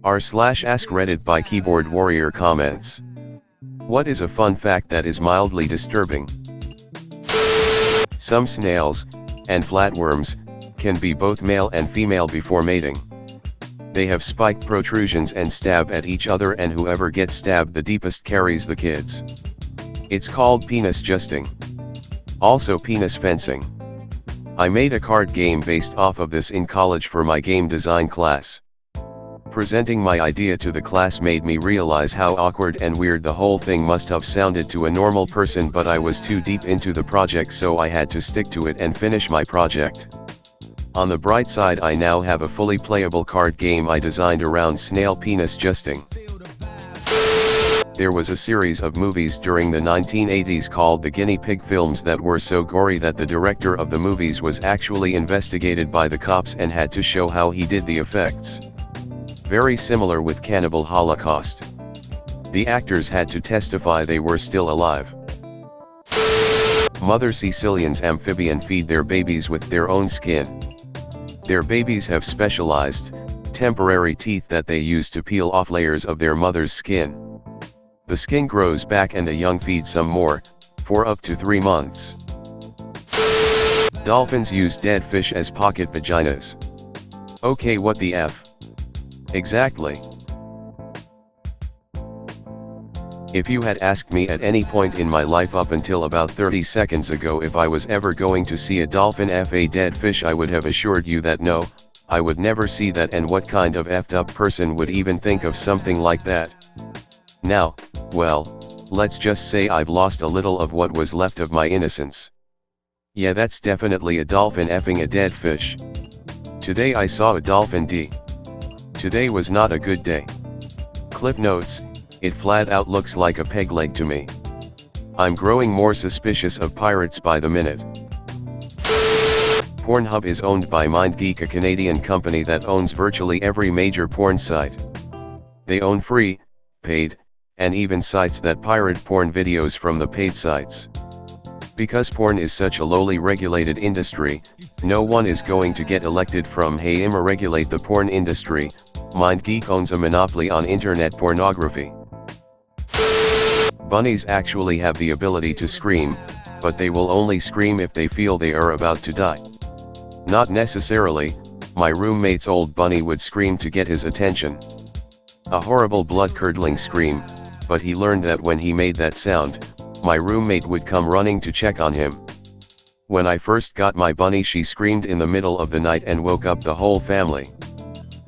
r/AskReddit by Keyboard Warrior comments. What is a fun fact that is mildly disturbing? Some snails, and flatworms, can be both male and female before mating. They have spiked protrusions and stab at each other, and whoever gets stabbed the deepest carries the kids. It's called penis justing. Also penis fencing. I made a card game based off of this in college for my game design class. Presenting my idea to the class made me realize how awkward and weird the whole thing must have sounded to a normal person, but I was too deep into the project, so I had to stick to it and finish my project. On the bright side, I now have a fully playable card game I designed around snail penis justing. There was a series of movies during the 1980s called the Guinea Pig films that were so gory that the director of the movies was actually investigated by the cops and had to show how he did the effects. Very similar with Cannibal Holocaust. The actors had to testify they were still alive. Mother Sicilians amphibian feed their babies with their own skin. Their babies have specialized, temporary teeth that they use to peel off layers of their mother's skin. The skin grows back and the young feed some more, for up to 3 months. Dolphins use dead fish as pocket vaginas. Okay, what the F? Exactly. If you had asked me at any point in my life up until about 30 seconds ago if I was ever going to see a dolphin f a dead fish, I would have assured you that no, I would never see that, and what kind of effed up person would even think of something like that? Now, well, let's just say I've lost a little of what was left of my innocence. Yeah, that's definitely a dolphin effing a dead fish. Today I saw a dolphin d. Today was not a good day. Clip notes, it flat out looks like a peg leg to me. I'm growing more suspicious of pirates by the minute. Pornhub is owned by MindGeek, a Canadian company that owns virtually every major porn site. They own free, paid, and even sites that pirate porn videos from the paid sites. Because porn is such a lowly regulated industry, no one is going to get elected from "Hey, I'ma regulate the porn industry." MindGeek owns a monopoly on internet pornography. Bunnies actually have the ability to scream, but they will only scream if they feel they are about to die. Not necessarily. My roommate's old bunny would scream to get his attention. A horrible blood-curdling scream, but he learned that when he made that sound, my roommate would come running to check on him. When I first got my bunny, she screamed in the middle of the night and woke up the whole family.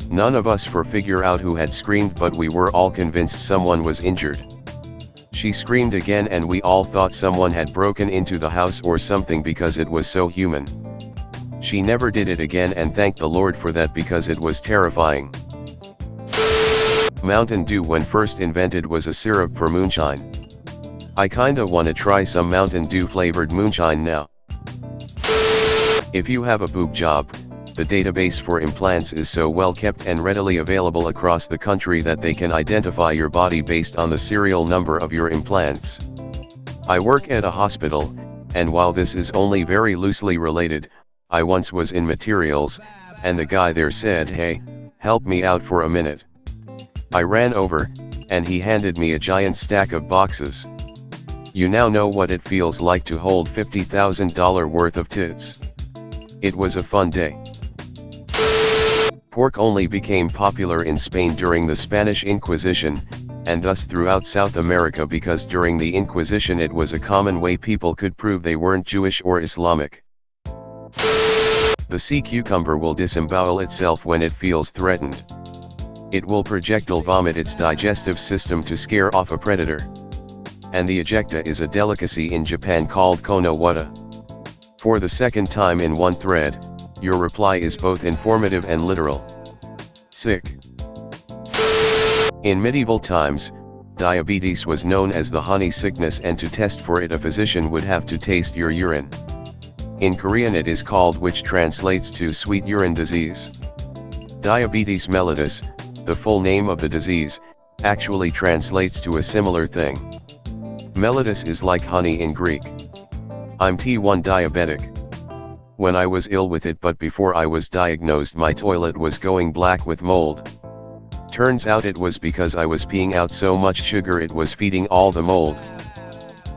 None of us figure out who had screamed, but we were all convinced someone was injured. She screamed again and we all thought someone had broken into the house or something because it was so human. She never did it again, and thank the Lord for that, because it was terrifying. Mountain Dew, when first invented, was a syrup for moonshine. I kinda wanna try some Mountain Dew flavored moonshine now. If you have a boob job, the database for implants is so well kept and readily available across the country that they can identify your body based on the serial number of your implants. I work at a hospital, and while this is only very loosely related, I once was in materials, and the guy there said, "Hey, help me out for a minute." I ran over, and he handed me a giant stack of boxes. You now know what it feels like to hold $50,000 worth of tits. It was a fun day. Pork only became popular in Spain during the Spanish Inquisition, and thus throughout South America, because during the Inquisition it was a common way people could prove they weren't Jewish or Islamic. The sea cucumber will disembowel itself when it feels threatened. It will projectile vomit its digestive system to scare off a predator. And the ejecta is a delicacy in Japan called kono wata. For the second time in one thread, your reply is both informative and literal. Sick. In medieval times, diabetes was known as the honey sickness, and to test for it a physician would have to taste your urine. In Korean it is called, which translates to sweet urine disease. Diabetes mellitus, the full name of the disease, actually translates to a similar thing. Mellitus is like honey in Greek. I'm T1 diabetic. When I was ill with it, but before I was diagnosed, my toilet was going black with mold. Turns out it was because I was peeing out so much sugar it was feeding all the mold.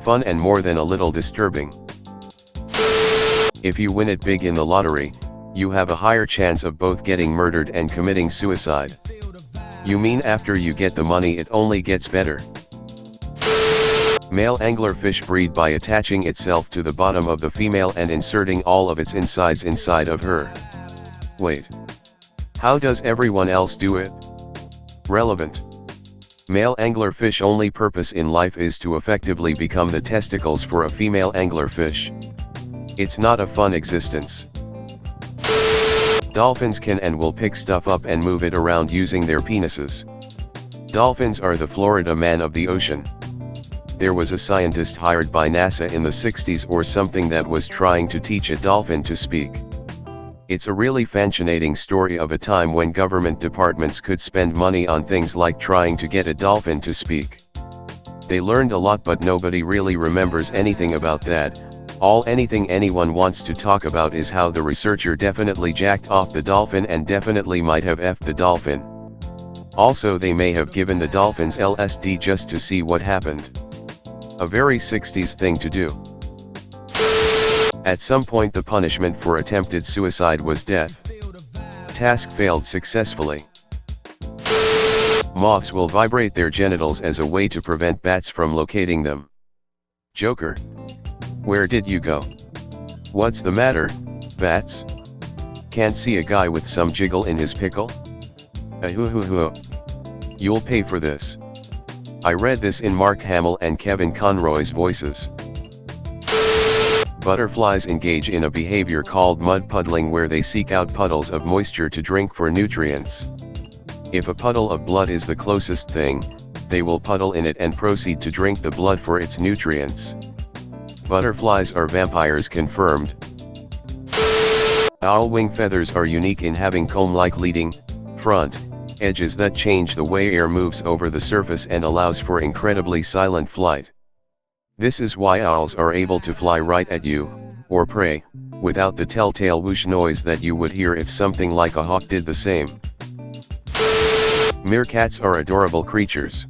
Fun and more than a little disturbing. If you win it big in the lottery, you have a higher chance of both getting murdered and committing suicide. You mean after you get the money it only gets better? Male anglerfish breed by attaching itself to the bottom of the female and inserting all of its insides inside of her. Wait. How does everyone else do it? Relevant. Male anglerfish only purpose in life is to effectively become the testicles for a female anglerfish. It's not a fun existence. Dolphins can and will pick stuff up and move it around using their penises. Dolphins are the Florida man of the ocean. There was a scientist hired by NASA in the 60s or something that was trying to teach a dolphin to speak. It's a really fascinating story of a time when government departments could spend money on things like trying to get a dolphin to speak. They learned a lot, but nobody really remembers anything about that. Anything anyone wants to talk about is how the researcher definitely jacked off the dolphin and definitely might have effed the dolphin. Also, they may have given the dolphins LSD just to see what happened. A very 60s thing to do. At some point the punishment for attempted suicide was death. Task failed successfully. Moths will vibrate their genitals as a way to prevent bats from locating them. Joker. Where did you go? What's the matter, bats? Can't see a guy with some jiggle in his pickle? Ahoo. You'll pay for this. I read this in Mark Hamill and Kevin Conroy's voices. Butterflies engage in a behavior called mud puddling, where they seek out puddles of moisture to drink for nutrients. If a puddle of blood is the closest thing, they will puddle in it and proceed to drink the blood for its nutrients. Butterflies are vampires confirmed. Owl wing feathers are unique in having comb-like leading, front, edges that change the way air moves over the surface and allows for incredibly silent flight. This is why owls are able to fly right at you, or prey, without the telltale whoosh noise that you would hear if something like a hawk did the same. Meerkats are adorable creatures.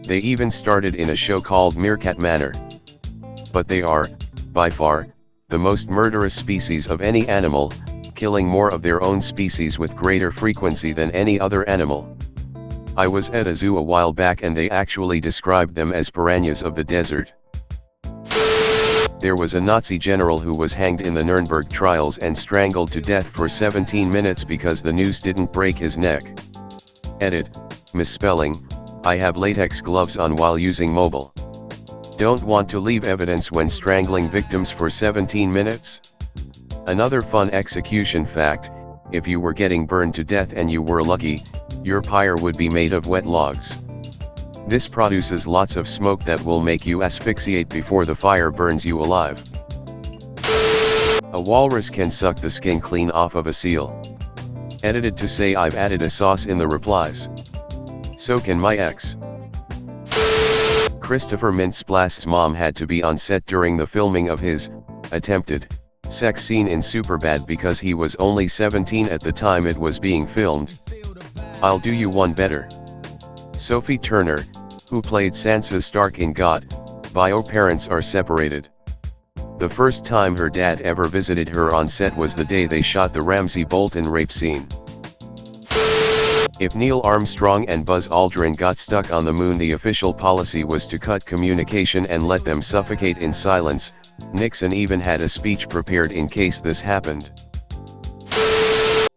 They even started in a show called Meerkat Manor. But they are, by far, the most murderous species of any animal, killing more of their own species with greater frequency than any other animal. I was at a zoo a while back and they actually described them as piranhas of the desert. There was a Nazi general who was hanged in the Nuremberg trials and strangled to death for 17 minutes because the noose didn't break his neck. Edit, misspelling, I have latex gloves on while using mobile. Don't want to leave evidence when strangling victims for 17 minutes? Another fun execution fact, if you were getting burned to death and you were lucky, your pyre would be made of wet logs. This produces lots of smoke that will make you asphyxiate before the fire burns you alive. A walrus can suck the skin clean off of a seal. Edited to say I've added a sauce in the replies. So can my ex. Christopher Mintz-Blast's mom had to be on set during the filming of his attempted sex scene in Superbad because he was only 17 at the time it was being filmed. I'll do you one better. Sophie Turner, who played Sansa Stark in God, bio parents are separated. The first time her dad ever visited her on set was the day they shot the Ramsay Bolton rape scene. If Neil Armstrong and Buzz Aldrin got stuck on the moon, the official policy was to cut communication and let them suffocate in silence. Nixon even had a speech prepared in case this happened.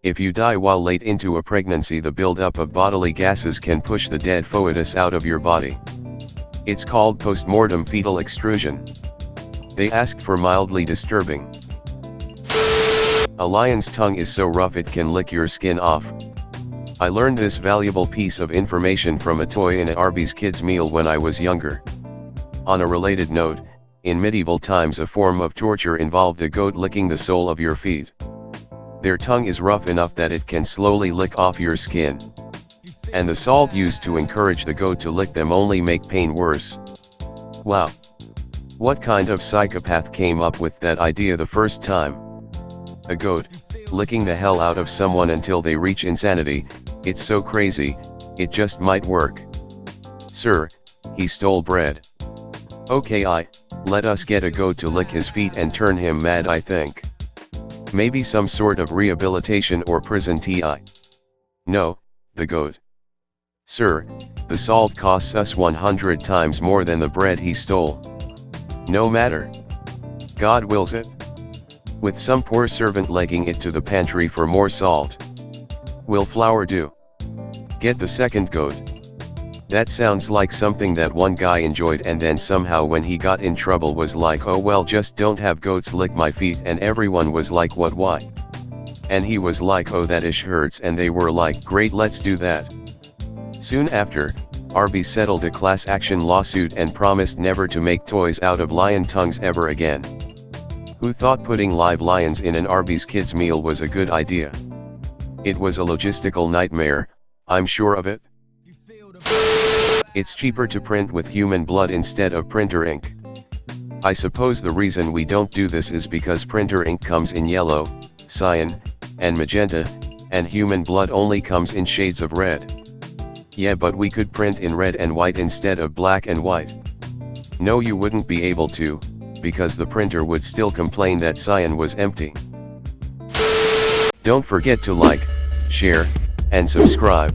If you die while late into a pregnancy, the buildup of bodily gases can push the dead foetus out of your body. It's called postmortem fetal extrusion. They asked for mildly disturbing. A lion's tongue is so rough it can lick your skin off. I learned this valuable piece of information from a toy in a Arby's kids meal when I was younger. On a related note, in medieval times a form of torture involved a goat licking the sole of your feet. Their tongue is rough enough that it can slowly lick off your skin. And the salt used to encourage the goat to lick them only make pain worse. Wow. What kind of psychopath came up with that idea the first time? A goat, licking the hell out of someone until they reach insanity. It's so crazy, It just might work. Sir, he stole bread. Okay, let us get a goat to lick his feet and turn him mad, I think. Maybe some sort of rehabilitation or prison ti. No, the goat. Sir, the salt costs us 100 times more than the bread he stole. No matter. God wills it. With some poor servant legging it to the pantry for more salt. Will flour do? Get the second goat. That sounds like something that one guy enjoyed, and then somehow when he got in trouble was like, oh well, just don't have goats lick my feet, and everyone was like, what, why? And he was like, oh that ish hurts, and they were like, great, let's do that. Soon after, Arby's settled a class action lawsuit and promised never to make toys out of lion tongues ever again. Who thought putting live lions in an Arby's kids meal was a good idea? It was a logistical nightmare, I'm sure of it. It's cheaper to print with human blood instead of printer ink. I suppose the reason we don't do this is because printer ink comes in yellow, cyan, and magenta, and human blood only comes in shades of red. Yeah, but we could print in red and white instead of black and white. No, you wouldn't be able to, because the printer would still complain that cyan was empty. Don't forget to like, share, and subscribe.